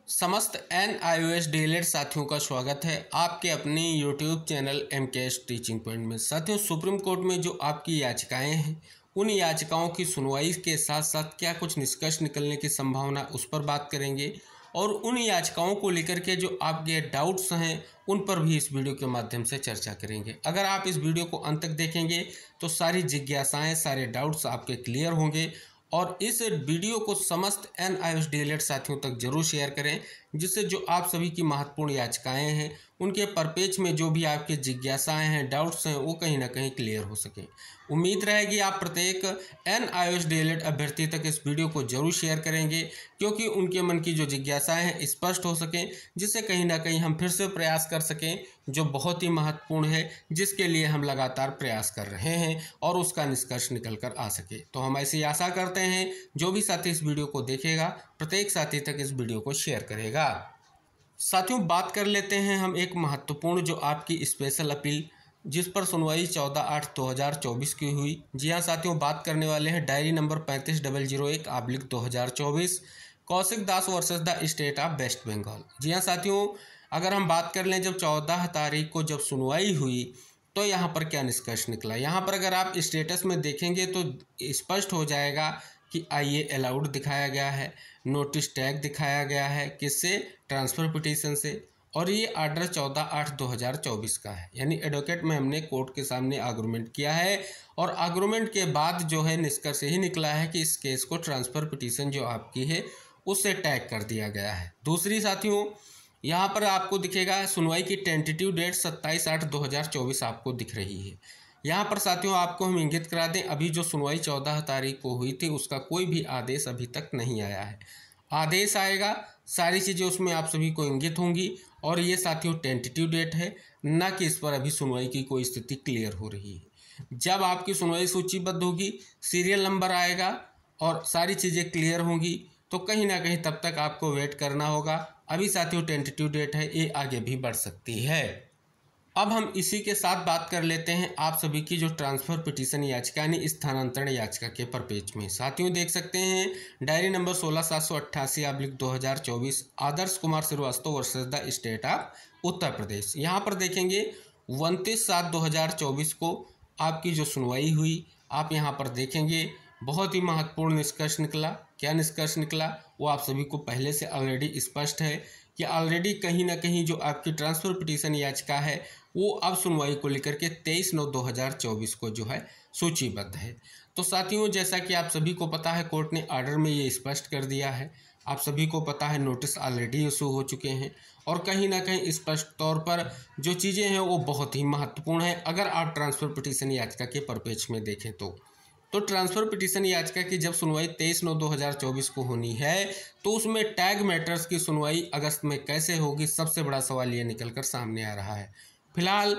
समस्त NIOS DElEd साथियों का स्वागत है आपके अपने YouTube channel MKS teaching point में। साथियों, सुप्रीम कोर्ट में जो आपकी याचिकाएं हैं उन याचिकाओं की सुनवाई के साथ साथ क्या कुछ निष्कर्ष निकलने की संभावना उस पर बात करेंगे और उन याचिकाओं को लेकर के जो आपके डाउट्स हैं उन पर भी इस वीडियो के माध्यम से चर्चा करेंगे। अगर आप इस वीडियो को अंत तक देखेंगे तो सारी जिज्ञासाएं, सारे डाउट्स आपके क्लियर होंगे और इस वीडियो को समस्त NIOS डीएलएड साथियों तक जरूर शेयर करें, जिससे जो आप सभी की महत्वपूर्ण याचिकाएं हैं उनके परपेच में जो भी आपके जिज्ञासाएं हैं, डाउट्स हैं, वो कहीं ना कहीं क्लियर हो सकें। उम्मीद रहेगी आप प्रत्येक NIOS डीएलएड अभ्यर्थी तक इस वीडियो को जरूर शेयर करेंगे, क्योंकि उनके मन की जो जिज्ञासाएं हैं स्पष्ट हो सकें, जिससे कहीं ना कहीं हम फिर से प्रयास कर सकें, जो बहुत ही महत्वपूर्ण है, जिसके लिए हम लगातार प्रयास कर रहे हैं और उसका निष्कर्ष निकल कर आ सके। तो हम ऐसी आशा करते हैं जो भी साथी इस वीडियो को देखेगा प्रत्येक साथी तक इस वीडियो को शेयर करेगा। साथियों, बात कर लेते हैं हम एक महत्वपूर्ण जो आपकी स्पेशल अपील जिस पर सुनवाई 14/8/2024 की हुई। जी हाँ साथियों, बात करने वाले हैं diary number 35,001/2024 Kaushik Das versus the State of West Bengal. जी हाँ साथियों, अगर हम बात कर लें जब 14 तारीख को जब सुनवाई हुई तो यहाँ पर क्या निष्कर्ष निकला। यहाँ पर अगर आप स्टेटस में देखेंगे तो स्पष्ट हो जाएगा कि IA अलाउड दिखाया गया है, नोटिस टैग दिखाया गया है, किससे, ट्रांसफ़र पिटीशन से, और ये आर्डर 14/8/2024 का है। यानी एडवोकेट में हमने कोर्ट के सामने आर्गूमेंट किया है और आर्गूमेंट के बाद जो है निष्कर्ष यही निकला है कि इस केस को ट्रांसफ़र पिटीशन जो आपकी है उससे टैग कर दिया गया है। दूसरी साथियों, यहाँ पर आपको दिखेगा सुनवाई की टेंटेटिव डेट 27/8/2024 आपको दिख रही है। यहाँ पर साथियों आपको हम इंगित करा दें, अभी जो सुनवाई 14 तारीख को हुई थी उसका कोई भी आदेश अभी तक नहीं आया है। आदेश आएगा, सारी चीज़ें उसमें आप सभी को इंगित होंगी और ये साथियों टेंटेटिव डेट है, ना कि इस पर अभी सुनवाई की कोई स्थिति क्लियर हो रही है। जब आपकी सुनवाई सूचीबद्ध होगी, सीरियल नंबर आएगा और सारी चीज़ें क्लियर होंगी तो कहीं ना कहीं तब तक आपको वेट करना होगा। अभी साथियों टेंटेटिव डेट है, ये आगे भी बढ़ सकती है। अब हम इसी के साथ बात कर लेते हैं आप सभी की जो ट्रांसफ़र पिटीशन याचिका यानी स्थानांतरण याचिका के परपेच में। साथियों देख सकते हैं diary number 16/788/2024 Adarsh Kumar Shrivastava versus the State of Uttar Pradesh. यहाँ पर देखेंगे 29/7/2024 को आपकी जो सुनवाई हुई, आप यहाँ पर देखेंगे बहुत ही महत्वपूर्ण निष्कर्ष निकला। क्या निष्कर्ष निकला वो आप सभी को पहले से ऑलरेडी स्पष्ट है कि ऑलरेडी कहीं ना कहीं जो आपकी ट्रांसफ़र पिटीशन याचिका है वो अब सुनवाई को लेकर के 23/9/2024 को जो है सूचीबद्ध है। तो साथियों, जैसा कि आप सभी को पता है कोर्ट ने आर्डर में ये स्पष्ट कर दिया है, आप सभी को पता है नोटिस ऑलरेडी इशू हो चुके हैं और कहीं ना कहीं स्पष्ट तौर पर जो चीज़ें हैं वो बहुत ही महत्वपूर्ण है। अगर आप ट्रांसफ़र पिटीशन याचिका के परपेच में देखें तो ट्रांसफ़र पिटीशन याचिका की जब सुनवाई 23/9/2024 को होनी है तो उसमें टैग मैटर्स की सुनवाई अगस्त में कैसे होगी, सबसे बड़ा सवाल ये निकल कर सामने आ रहा है। फिलहाल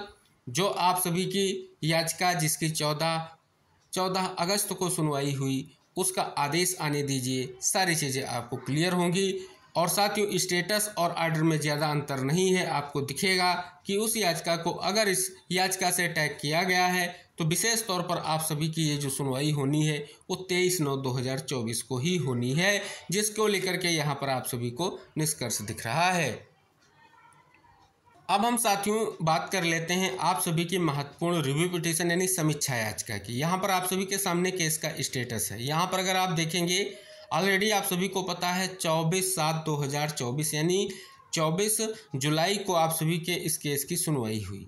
जो आप सभी की याचिका जिसकी 14 अगस्त को सुनवाई हुई उसका आदेश आने दीजिए, सारी चीज़ें आपको क्लियर होंगी और साथियों स्टेटस और आर्डर में ज़्यादा अंतर नहीं है। आपको दिखेगा कि उस याचिका को अगर इस याचिका से टैग किया गया है तो विशेष तौर पर आप सभी की ये जो सुनवाई होनी है वो 23/9/2024 को ही होनी है, जिसको लेकर के यहाँ पर आप सभी को निष्कर्ष दिख रहा है। अब हम साथियों बात कर लेते हैं आप सभी की महत्वपूर्ण रिव्यू पिटीशन यानी समीक्षा याचिका की। यहाँ पर आप सभी के सामने केस का स्टेटस है। यहाँ पर अगर आप देखेंगे ऑलरेडी आप सभी को पता है 24/7/2024 यानी 24 जुलाई को आप सभी के इस केस की सुनवाई हुई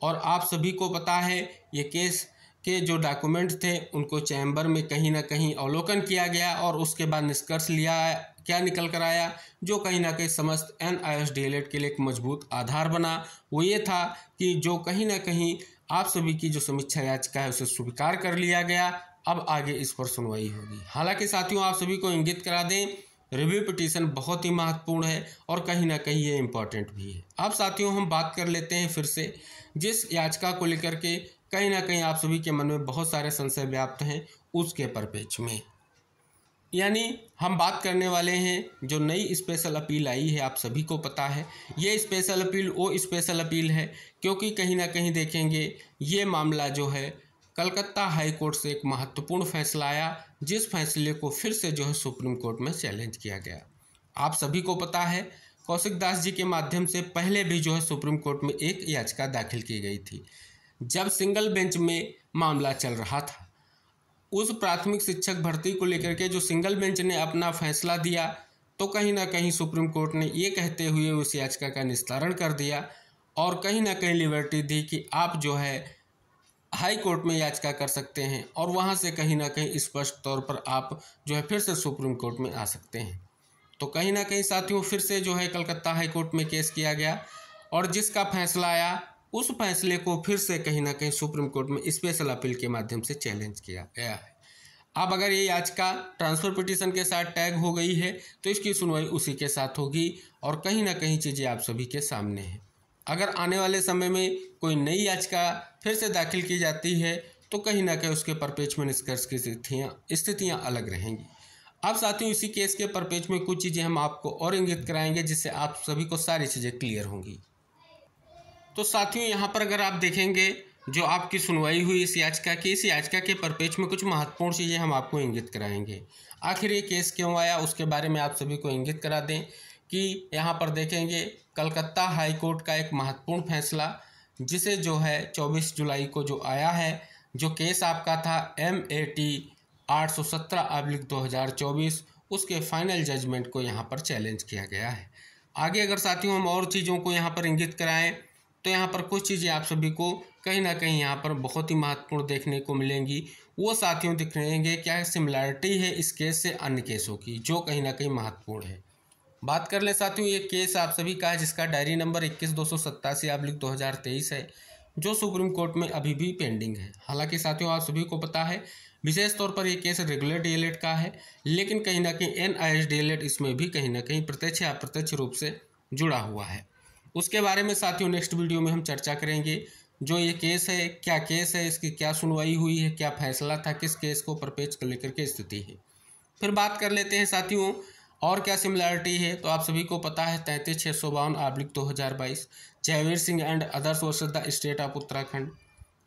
और आप सभी को पता है ये केस के जो डॉक्यूमेंट थे उनको चैम्बर में कहीं ना कहीं अवलोकन किया गया और उसके बाद निष्कर्ष लिया, क्या निकल कर आया, जो कहीं ना कहीं समस्त NIOS डीएलएड के लिए एक मजबूत आधार बना। वो ये था कि जो कहीं ना कहीं आप सभी की जो समीक्षा याचिका है उसे स्वीकार कर लिया गया। अब आगे इस पर सुनवाई होगी। हालांकि साथियों आप सभी को इंगित करा दें रिव्यू पिटीशन बहुत ही महत्वपूर्ण है और कहीं ना कहीं ये इम्पॉर्टेंट भी है। अब साथियों हम बात कर लेते हैं फिर से जिस याचिका को लेकर के कहीं ना कहीं आप सभी के मन में बहुत सारे संशय व्याप्त हैं उसके परपेच में, यानी हम बात करने वाले हैं जो नई स्पेशल अपील आई है। आप सभी को पता है ये स्पेशल अपील वो स्पेशल अपील है क्योंकि कहीं ना कहीं देखेंगे ये मामला जो है कलकत्ता हाई कोर्ट से एक महत्वपूर्ण फैसला आया, जिस फैसले को फिर से जो है सुप्रीम कोर्ट में चैलेंज किया गया। आप सभी को पता है कौशिक दास जी के माध्यम से पहले भी जो है सुप्रीम कोर्ट में एक याचिका दाखिल की गई थी जब सिंगल बेंच में मामला चल रहा था। उस प्राथमिक शिक्षक भर्ती को लेकर के जो सिंगल बेंच ने अपना फैसला दिया तो कहीं ना कहीं सुप्रीम कोर्ट ने ये कहते हुए उस याचिका का निस्तारण कर दिया और कहीं ना कहीं लिबर्टी दी कि आप जो है हाई कोर्ट में याचिका कर सकते हैं और वहाँ से कहीं ना कहीं स्पष्ट तौर पर आप जो है फिर से सुप्रीम कोर्ट में आ सकते हैं। तो कहीं ना कहीं साथियों फिर से जो है कलकत्ता हाई कोर्ट में केस किया गया और जिसका फैसला आया उस फैसले को फिर से कहीं ना कहीं सुप्रीम कोर्ट में स्पेशल अपील के माध्यम से चैलेंज किया गया है। अब अगर ये याचिका ट्रांसफर पिटीशन के साथ टैग हो गई है तो इसकी सुनवाई उसी के साथ होगी और कहीं ना कहीं चीज़ें आप सभी के सामने हैं। अगर आने वाले समय में कोई नई याचिका फिर से दाखिल की जाती है तो कहीं ना कहीं उसके परपेच में निष्कर्ष की स्थितियाँ अलग रहेंगी। अब साथियों इसी केस के परपेच में कुछ चीज़ें हम आपको और इंगित कराएंगे जिससे आप सभी को सारी चीज़ें क्लियर होंगी। तो साथियों यहाँ पर अगर आप देखेंगे जो आपकी सुनवाई हुई इस याचिका के परपेच में कुछ महत्वपूर्ण चीज़ें हम आपको इंगित कराएंगे। आखिर ये केस क्यों आया उसके बारे में आप सभी को इंगित करा दें कि यहाँ पर देखेंगे कलकत्ता हाई कोर्ट का एक महत्वपूर्ण फैसला जिसे जो है 24 जुलाई को जो आया है, जो केस आपका था MAT 817/2024 उसके फाइनल जजमेंट को यहाँ पर चैलेंज किया गया है। आगे अगर साथियों हम और चीज़ों को यहाँ पर इंगित कराएं तो यहाँ पर कुछ चीज़ें आप सभी को कहीं ना कहीं यहाँ पर बहुत ही महत्वपूर्ण देखने को मिलेंगी। वो साथियों दिख रहेंगे क्या सिमिलैरिटी है इस केस से अन्य केसों की जो कहीं ना कहीं महत्वपूर्ण है। बात कर ले साथियों ये केस आप सभी का है जिसका डायरी नंबर 21-287/2023 है जो सुप्रीम कोर्ट में अभी भी पेंडिंग है। हालांकि साथियों आप सभी को पता है विशेष तौर पर ये केस रेगुलर डीएलएड का है लेकिन कहीं ना कहीं NIS डीएलएड इसमें भी कहीं ना कहीं प्रत्यक्ष या अप्रत्यक्ष रूप से जुड़ा हुआ है। उसके बारे में साथियों नेक्स्ट वीडियो में हम चर्चा करेंगे। जो ये केस है क्या केस है, इसकी क्या सुनवाई हुई है, क्या फैसला था, किस केस को परपेच को लेकर के स्थिति है। फिर बात कर लेते हैं साथियों और क्या सिमिलैरिटी है। तो आप सभी को पता है 33-652/2022 Jaiveer Singh and others versus the State of Uttarakhand.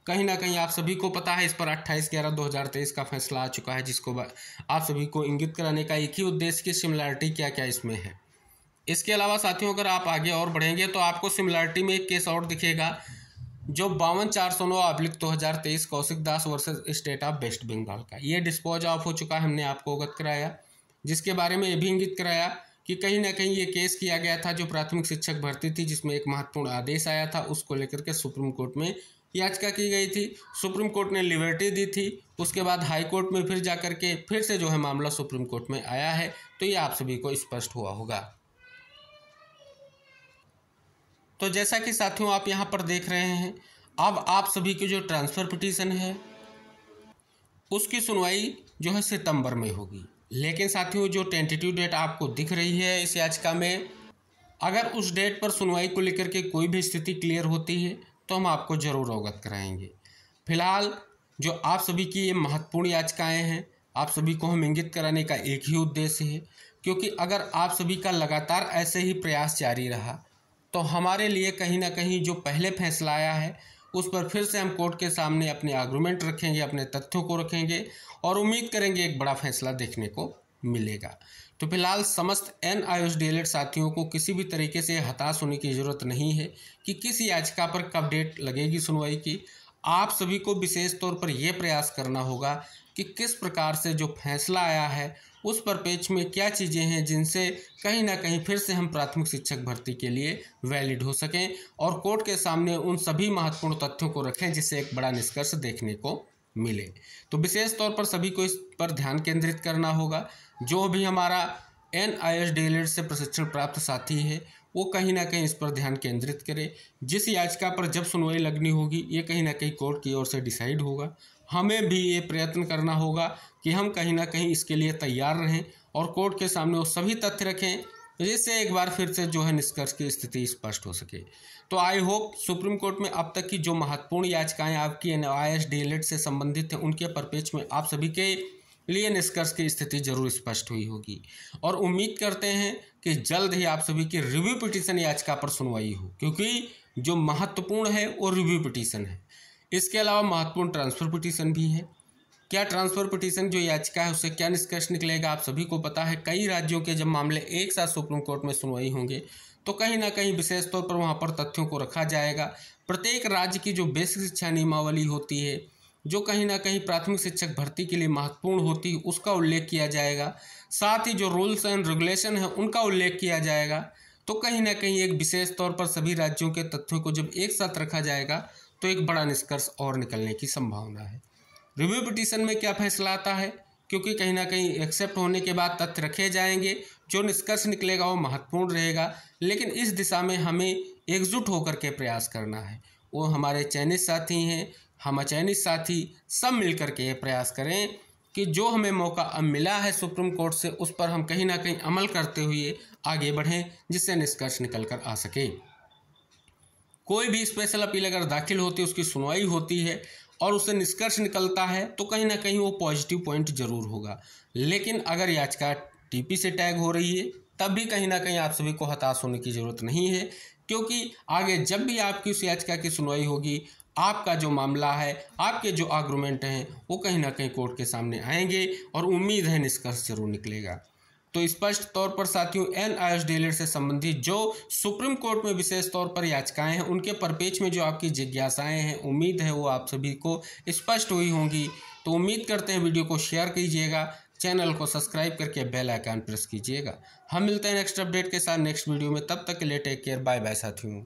कहीं ना कहीं आप सभी को पता है इस पर 28/11/2023 का फैसला आ चुका है जिसको आप सभी को इंगित कराने का एक ही उद्देश्य की सिमिलैरिटी क्या क्या इसमें है। इसके अलावा साथियों अगर आप आगे और बढ़ेंगे तो आपको सिमिलैरिटी में एक केस और दिखेगा जो 52/409/2023 Kaushik Das versus State of West Bengal का। ये डिस्पोज ऑफ हो चुका है, हमने आपको अवगत कराया, जिसके बारे में ये भी इंगित कराया कि कहीं ना कहीं ये केस किया गया था जो प्राथमिक शिक्षक भर्ती थी जिसमें एक महत्वपूर्ण आदेश आया था उसको लेकर के सुप्रीम कोर्ट में याचिका की गई थी। सुप्रीम कोर्ट ने लिबर्टी दी थी, उसके बाद हाई कोर्ट में फिर जाकर के फिर से जो है मामला सुप्रीम कोर्ट में आया है। तो ये आप सभी को स्पष्ट हुआ होगा। तो जैसा कि साथियों आप यहाँ पर देख रहे हैं अब आप सभी की जो ट्रांसफ़र पिटीशन है उसकी सुनवाई जो है सितंबर में होगी। लेकिन साथियों जो टेंटेटिव डेट आपको दिख रही है इस याचिका में, अगर उस डेट पर सुनवाई को लेकर के कोई भी स्थिति क्लियर होती है तो हम आपको ज़रूर अवगत कराएंगे। फिलहाल जो आप सभी की ये महत्वपूर्ण याचिकाएँ हैं आप सभी को हम इंगित कराने का एक ही उद्देश्य है, क्योंकि अगर आप सभी का लगातार ऐसे ही प्रयास जारी रहा तो हमारे लिए कहीं ना कहीं जो पहले फैसला आया है उस पर फिर से हम कोर्ट के सामने अपने आर्गूमेंट रखेंगे, अपने तथ्यों को रखेंगे और उम्मीद करेंगे एक बड़ा फैसला देखने को मिलेगा। तो फिलहाल समस्त NIS डीएलएड साथियों को किसी भी तरीके से हताश होने की ज़रूरत नहीं है कि किस याचिका पर कब डेट लगेगी सुनवाई की। आप सभी को विशेष तौर पर यह प्रयास करना होगा कि किस प्रकार से जो फैसला आया है उस परपेच में क्या चीज़ें हैं जिनसे कहीं ना कहीं फिर से हम प्राथमिक शिक्षक भर्ती के लिए वैलिड हो सकें और कोर्ट के सामने उन सभी महत्वपूर्ण तथ्यों को रखें जिससे एक बड़ा निष्कर्ष देखने को मिले। तो विशेष तौर पर सभी को इस पर ध्यान केंद्रित करना होगा। जो भी हमारा NIS डीएलएड से प्रशिक्षण प्राप्त साथी है वो कहीं ना कहीं इस पर ध्यान केंद्रित करे। जिस याचिका पर जब सुनवाई लगनी होगी ये कहीं ना कहीं कोर्ट की ओर से डिसाइड होगा। हमें भी ये प्रयत्न करना होगा कि हम कहीं ना कहीं इसके लिए तैयार रहें और कोर्ट के सामने वो सभी तथ्य रखें जिससे एक बार फिर से जो है निष्कर्ष की स्थिति स्पष्ट हो सके। तो आई होप सुप्रीम कोर्ट में अब तक की जो महत्वपूर्ण याचिकाएं आपकी NIS डीएलएड से संबंधित हैं उनके परपेच में आप सभी के लिए निष्कर्ष की स्थिति जरूर स्पष्ट हुई होगी और उम्मीद करते हैं कि जल्द ही आप सभी की रिव्यू पिटीशन याचिका पर सुनवाई हो, क्योंकि जो महत्वपूर्ण है वो रिव्यू पिटीशन है। इसके अलावा महत्वपूर्ण ट्रांसफ़र पिटीशन भी है। क्या ट्रांसफर पिटीशन जो याचिका है उससे क्या निष्कर्ष निकलेगा आप सभी को पता है। कई राज्यों के जब मामले एक साथ सुप्रीम कोर्ट में सुनवाई होंगे तो कहीं ना कहीं विशेष तौर पर वहाँ पर तथ्यों को रखा जाएगा। प्रत्येक राज्य की जो बेसिक शिक्षा नियमावली होती है, जो कहीं ना कहीं प्राथमिक शिक्षक भर्ती के लिए महत्वपूर्ण होती है, उसका उल्लेख किया जाएगा। साथ ही जो रूल्स एंड रेगुलेशन है उनका उल्लेख किया जाएगा। तो कहीं ना कहीं एक विशेष तौर पर सभी राज्यों के तथ्यों को जब एक साथ रखा जाएगा तो एक बड़ा निष्कर्ष और निकलने की संभावना है। रिव्यू पिटीशन में क्या फैसला आता है, क्योंकि कहीं ना कहीं एक्सेप्ट होने के बाद तथ्य रखे जाएंगे, जो निष्कर्ष निकलेगा वो महत्वपूर्ण रहेगा। लेकिन इस दिशा में हमें एकजुट होकर के प्रयास करना है। वो हमारे चयनित साथी हैं, हम अचयनित साथी सब मिलकर के ये प्रयास करें कि जो हमें मौका अब मिला है सुप्रीम कोर्ट से उस पर हम कहीं ना कहीं अमल करते हुए आगे बढ़ें, जिससे निष्कर्ष निकल कर आ सके। कोई भी स्पेशल अपील अगर दाखिल होती है, उसकी सुनवाई होती है और उससे निष्कर्ष निकलता है तो कहीं ना कहीं वो पॉजिटिव पॉइंट जरूर होगा। लेकिन अगर याचिका टीपी से टैग हो रही है तब भी कहीं ना कहीं आप सभी को हताश होने की ज़रूरत नहीं है, क्योंकि आगे जब भी आपकी उस याचिका की सुनवाई होगी, आपका जो मामला है, आपके जो आर्गुमेंट हैं वो कहीं ना कहीं कोर्ट के सामने आएंगे और उम्मीद है निष्कर्ष जरूर निकलेगा। तो स्पष्ट तौर पर साथियों NISDLED से संबंधित जो सुप्रीम कोर्ट में विशेष तौर पर याचिकाएं हैं उनके परिपेक्ष में जो आपकी जिज्ञासाएं हैं, उम्मीद है वो आप सभी को स्पष्ट हुई होंगी। तो उम्मीद करते हैं वीडियो को शेयर कीजिएगा, चैनल को सब्सक्राइब करके बेल आइकन प्रेस कीजिएगा। हम मिलते हैं नेक्स्ट अपडेट के साथ नेक्स्ट वीडियो में, तब तक के लिए टेक केयर, बाय बाय साथियों।